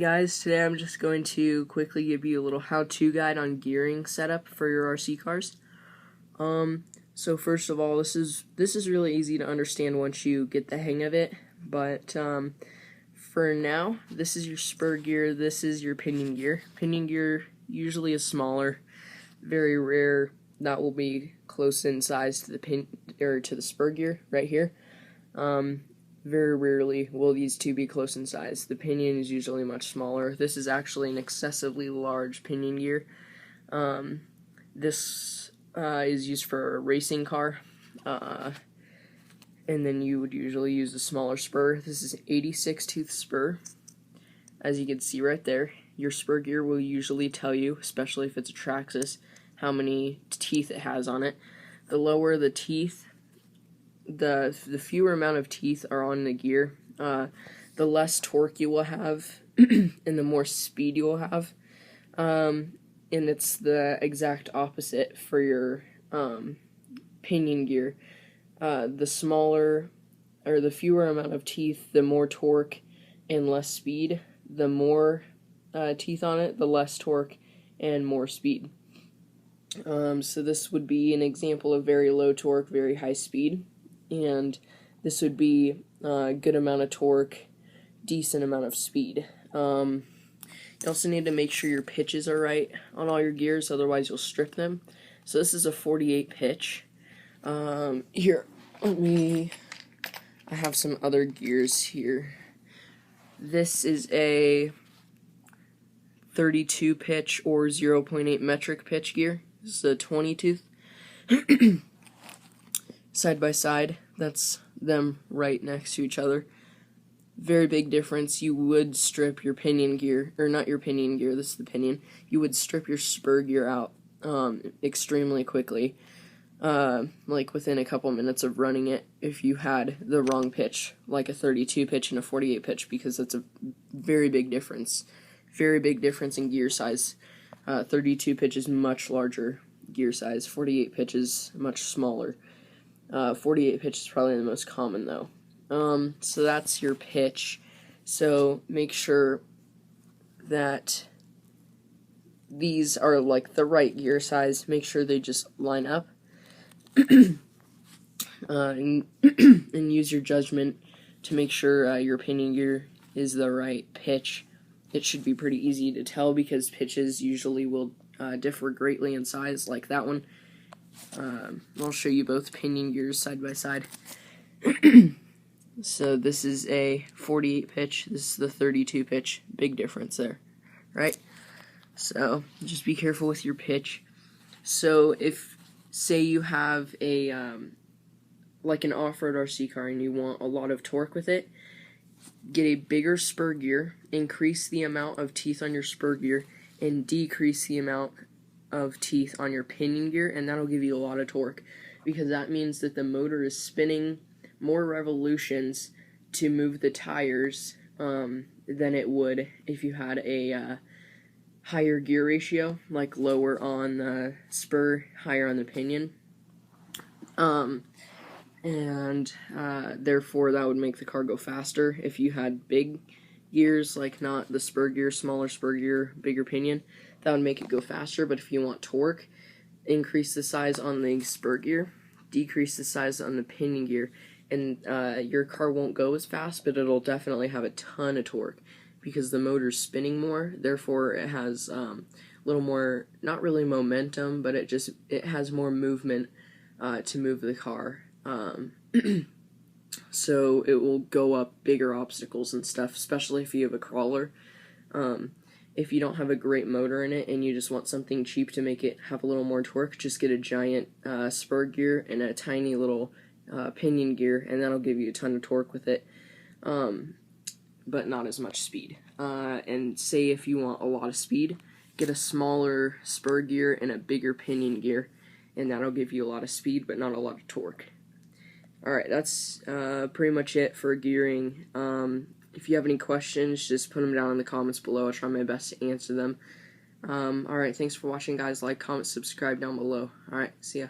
guys, today I'm just going to quickly give you a little how-to guide on gearing setup for your RC cars. So first of all, this is really easy to understand once you get the hang of it, but for now, this is your spur gear, this is your pinion gear. Pinion gear usually is smaller, very rare that will be close in size to the spur gear right here. Very rarely will these two be close in size. The pinion is usually much smaller. This is actually an excessively large pinion gear. This is used for a racing car, and then you would usually use a smaller spur. This is an 86 tooth spur. As you can see right there, your spur gear will usually tell you, especially if it's a Traxxas, how many teeth it has on it. The lower the teeth, the fewer amount of teeth are on the gear, the less torque you will have, and the more speed you will have. And it's the exact opposite for your pinion gear. The smaller, or the fewer amount of teeth, the more torque and less speed. The more teeth on it, the less torque and more speed. So this would be an example of very low torque, very high speed. And this would be a good amount of torque, decent amount of speed. You also need to make sure your pitches are right on all your gears, otherwise you'll strip them. So this is a 48 pitch. Here, I have some other gears here. This is a 32 pitch or 0.8 metric pitch gear. This is a 20 tooth. Side by side, that's them right next to each other. Very big difference. You would strip your pinion gear, or not your pinion gear, this is the pinion. You would strip your spur gear out extremely quickly, like within a couple minutes of running it, if you had the wrong pitch, like a 32 pitch and a 48 pitch, because that's a very big difference. Very big difference in gear size. 32 pitch is much larger gear size, 48 pitch is much smaller. 48 pitch is probably the most common though. So that's your pitch. So make sure that these are like the right gear size. Make sure they just line up. And use your judgment to make sure your pinion gear is the right pitch. It should be pretty easy to tell because pitches usually will differ greatly in size, like that one. I'll show you both pinion gears side by side. So this is a 48 pitch, this is the 32 pitch, big difference there, right? So just be careful with your pitch. So if, say you have a, like an off-road RC car and you want a lot of torque with it, get a bigger spur gear, increase the amount of teeth on your spur gear, and decrease the amount of teeth on your pinion gear, and that'll give you a lot of torque, because that means that the motor is spinning more revolutions to move the tires than it would if you had a higher gear ratio, like lower on the spur, higher on the pinion. Therefore that would make the car go faster. If you had big gears, like not the spur gear, smaller spur gear, bigger pinion, that would make it go faster. But if you want torque, increase the size on the spur gear, decrease the size on the pinion gear, and your car won't go as fast, but it'll definitely have a ton of torque because the motor's spinning more. Therefore it has a little more, not really momentum, but it has more movement to move the car. So it will go up bigger obstacles and stuff, especially if you have a crawler. If you don't have a great motor in it and you just want something cheap to make it have a little more torque, just get a giant spur gear and a tiny little pinion gear, and that'll give you a ton of torque with it, but not as much speed. And say if you want a lot of speed, get a smaller spur gear and a bigger pinion gear, and that'll give you a lot of speed but not a lot of torque. Alright, that's pretty much it for gearing. If you have any questions, just put them down in the comments below. I'll try my best to answer them. Alright, thanks for watching, guys. Like, comment, subscribe down below. Alright, see ya.